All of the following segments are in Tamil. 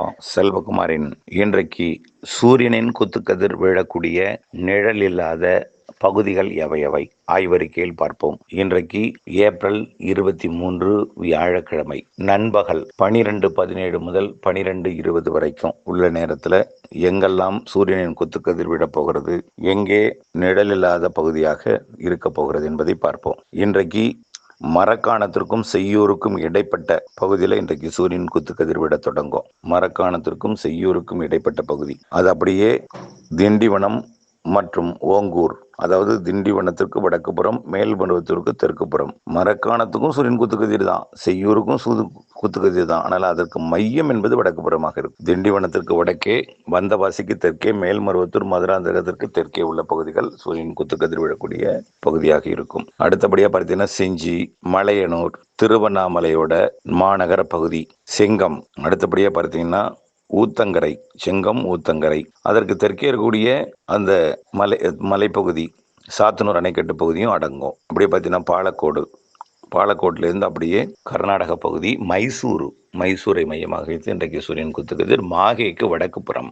வணக்கம். செல்வகுமாரின் இன்றைக்கு சூரியனின் குத்துக்கதிர் விழக்கூடிய நிழல் இல்லாத பகுதிகள் எவையவை ஆய்வறிக்கையில் பார்ப்போம். இன்றைக்கு ஏப்ரல் 23 வியாழக்கிழமை நண்பகல் 12:17 முதல் 12:20 வரைக்கும் உள்ள நேரத்தில் எங்கெல்லாம் சூரியனின் குத்துக்கதிர் விழப்போகிறது, எங்கே நிழல் இல்லாத பகுதியாக இருக்க போகிறது என்பதை பார்ப்போம். இன்றைக்கு மரக்காணத்திற்கும் செய்யூருக்கும் இடைப்பட்ட பகுதியில் இன்றைக்கு சூரியன் குத்துக்கதிர் விட தொடங்கும். மரக்காணத்திற்கும் செய்யூருக்கும் இடைப்பட்ட பகுதி அது அப்படியே திண்டிவனம் மற்றும் ஓங்கூர், அதாவது திண்டிவனத்திற்கு வடக்கு புறம், மேல்மருவத்தூருக்கு தெற்கு புறம். மரக்காணத்துக்கும் சூரியன் குத்துக்கதிர் தான், செய்யூருக்கும் குத்துக்கதிர் தான். ஆனால் அதற்கு மையம் என்பது வடக்கு புறமாக இருக்கும். திண்டிவனத்திற்கு வடக்கே, வந்தவாசிக்கு தெற்கே, மேல்மருவத்தூர் மதுராந்தகத்திற்கு தெற்கே உள்ள பகுதிகள் சூரியன் குத்துக்கதிர் விழக்கூடிய பகுதியாக இருக்கும். அடுத்தபடியா பார்த்தீங்கன்னா செஞ்சி, மலையனூர், திருவண்ணாமலையோட மாநகர பகுதி, செங்கம். அடுத்தபடியா பார்த்தீங்கன்னா ஊத்தங்கரை, செங்கம், ஊத்தங்கரை. அதற்கு தெற்கே இருக்கக்கூடிய அந்த மலைப்பகுதி சாத்தனூர் அணைக்கட்டு பகுதியும் அடங்கும். அப்படியே பார்த்தீங்கன்னா பாலக்கோட்டிலேருந்து அப்படியே கர்நாடக பகுதி, மைசூரை மையமாக வைத்து இன்றைக்கு சூரியன் குத்துக்கதிர். மாகேக்கு வடக்கு புறம்,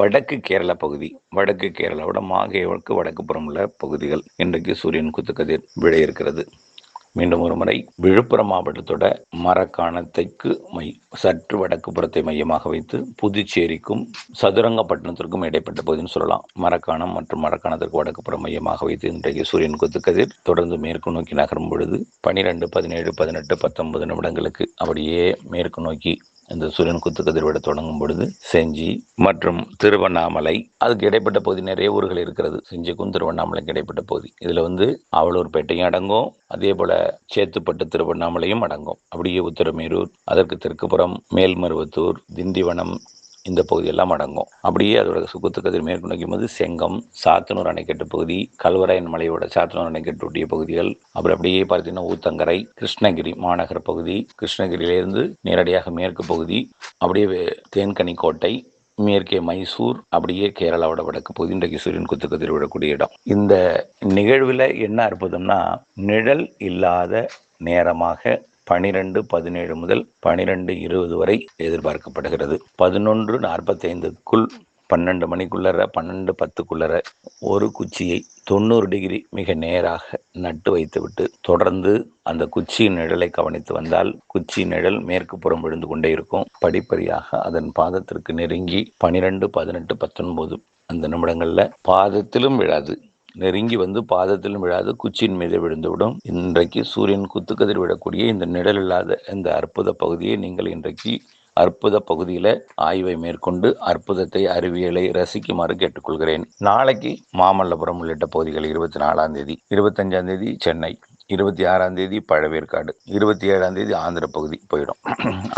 வடக்கு கேரளா பகுதி, வடக்கு கேரளாவோட மாகேவுக்கு வடக்கு புறம் உள்ள பகுதிகள் இன்றைக்கு சூரியன் குத்துக்கதிர் விழ இருக்கிறது. மீண்டும் ஒரு முறை, விழுப்புரம் மாவட்டத்தோட மரக்காணத்துக்கு சற்று வடக்கு புறத்தை மையமாக வைத்து புதுச்சேரிக்கும் சதுரங்கப்பட்டினத்திற்கும் இடைப்பட்ட பகுதின்னு சொல்லலாம். மரக்காணம் மற்றும் மரக்காணத்திற்கு வடக்கு புறம் மையமாக வைத்து இன்றைக்கு சூரியன் குத்துக்கதிர் தொடர்ந்து மேற்கு நோக்கி நகரும் பொழுது 12, 17, 18, 19 நிமிடங்களுக்கு அப்படியே மேற்கு நோக்கி இந்த சூரியன் குத்துக்கதிர் விட தொடங்கும் பொழுது செஞ்சி மற்றும் திருவண்ணாமலை, அதுக்கு இடைப்பட்ட பகுதி நிறைய ஊர்கள் இருக்கிறது. செஞ்சிக்கும் திருவண்ணாமலைக்கு இடைப்பட்ட பகுதி. இதுல அவலூர்பேட்டையும் அடங்கும், அதே போல சேத்துப்பட்டு திருவண்ணாமலையும் அடங்கும். அப்படியே உத்தரமேரூர், அதற்கு தெற்கு புறம் மேல்மருவத்தூர், திண்டிவனம், இந்த பகுதியெல்லாம் அடங்கும். அப்படியே அதோட குத்துக்கதிர் மேற்கு நோக்கும் போது செங்கம், சாத்தனூர் அணைக்கட்டு பகுதி, கல்வராயன் மலையோட சாத்தனூர் அணைக்கட்டு ஒட்டிய பகுதிகள், அப்புறம் அப்படியே பார்த்தீங்கன்னா ஊத்தங்கரை, கிருஷ்ணகிரி மாநகர பகுதி, கிருஷ்ணகிரியிலிருந்து நேரடியாக மேற்கு பகுதி, அப்படியே தேன்கனிக்கோட்டை, மேற்கே மைசூர், அப்படியே கேரளாவோட வடக்கு பகுதி இன்றைக்கு சூரியன் குத்துக்கதிர் விடக்கூடிய இடம். இந்த நிகழ்வில் என்ன அற்புதம்னா, நிழல் இல்லாத நேரமாக 12:17 முதல் 12:20 வரை எதிர்பார்க்கப்படுகிறது. 11:45க்குள் 12 மணிக்குள்ளர 12:10க்குள்ளர ஒரு குச்சியை 90 டிகிரி மிக நேராக நட்டு வைத்துவிட்டு தொடர்ந்து அந்த குச்சியின் நிழலை கவனித்து வந்தால் குச்சி நிழல் மேற்கு புறம் விழுந்து கொண்டே இருக்கும். படிப்படியாக அதன் பாதத்திற்கு நெருங்கி 12, 18, 19 அந்த நிமிடங்கள்ல பாதத்திலும் விழாது, நெருங்கி வந்து பாதத்திலும் விழாது, குச்சியின் மீது விழுந்துவிடும். இன்றைக்கு சூரியன் குத்துக்கதிர் விடக்கூடிய இந்த நிழல் இல்லாத இந்த அற்புத பகுதியை நீங்கள் இன்றைக்கு அற்புத பகுதியில ஆய்வை மேற்கொண்டு அற்புதத்தை, அறிவியலை ரசிக்குமாறு கேட்டுக்கொள்கிறேன். நாளைக்கு மாமல்லபுரம் உள்ளிட்ட பகுதிகள் 24ஆம் தேதி, 25ஆம் தேதி சென்னை, 26ஆம் தேதி பழவேற்காடு, 27ஆம் தேதி ஆந்திர பகுதி போயிடும்.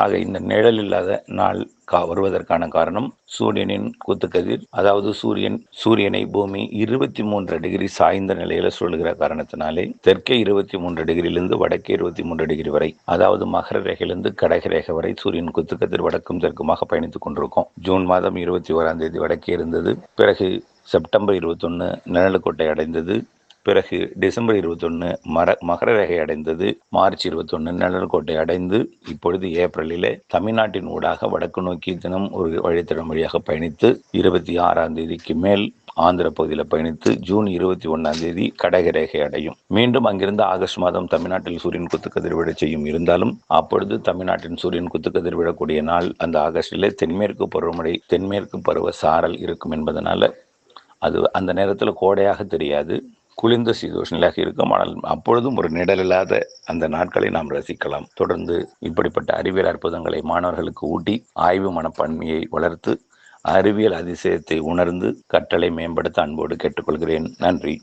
ஆக இந்த நிழல் இல்லாத நாள் வருவதற்கான காரணம் சூரியனின் குத்துக்கதிர், அதாவது சூரியனை பூமி 23 டிகிரி சாய்ந்த நிலையில சொல்லுகிற காரணத்தினாலே தெற்கே 23 டிகிரியிலிருந்து வடக்கே 23 டிகிரி வரை, அதாவது மகர ரேகையிலிருந்து கடக ரேகை வரை சூரியன் குத்துக்கதிர் வடக்கும் தெற்குமாக பயணித்துக் கொண்டிருக்கும். ஜூன் மாதம் 21ஆம் தேதி வடக்கே இருந்தது, பிறகு செப்டம்பர் 21 நிழலுக்கோட்டை அடைந்தது, பிறகு டிசம்பர் 21 மகர ரேகை அடைந்தது, மார்ச் 21 நிழல்கோட்டை அடைந்து இப்பொழுது ஏப்ரலிலே தமிழ்நாட்டின் ஊடாக வடக்கு நோக்கி தினம் ஒரு வழித்தடம் வழியாக பயணித்து 26ஆம் தேதிக்கு மேல் ஆந்திர பகுதியில் பயணித்து ஜூன் 21ஆம் தேதி கடக ரேகை அடையும். மீண்டும் அங்கிருந்து ஆகஸ்ட் மாதம் தமிழ்நாட்டில் சூரியன் குத்துக்கதிர் விழ செய்யும். இருந்தாலும் அப்பொழுது தமிழ்நாட்டின் சூரியன் குத்துக்கதிர் விழக்கூடிய நாள் அந்த ஆகஸ்டிலே தென்மேற்கு பருவ சாரல் இருக்கும் என்பதனால அது அந்த நேரத்தில் கோடையாக தெரியாது, குளிர்ந்த சீதோஷ நிலையாக இருக்கும். ஆனால் அப்பொழுதும் ஒரு நிழலில்லாத அந்த நாட்களை நாம் ரசிக்கலாம். தொடர்ந்து இப்படிப்பட்ட அறிவியல் அற்புதங்களை மாணவர்களுக்கு ஊட்டி ஆய்வு மனப்பான்மையை வளர்த்து அறிவியல் அதிசயத்தை உணர்ந்து கற்றலை மேம்படுத்த அன்போடு கேட்டுக்கொள்கிறேன். நன்றி.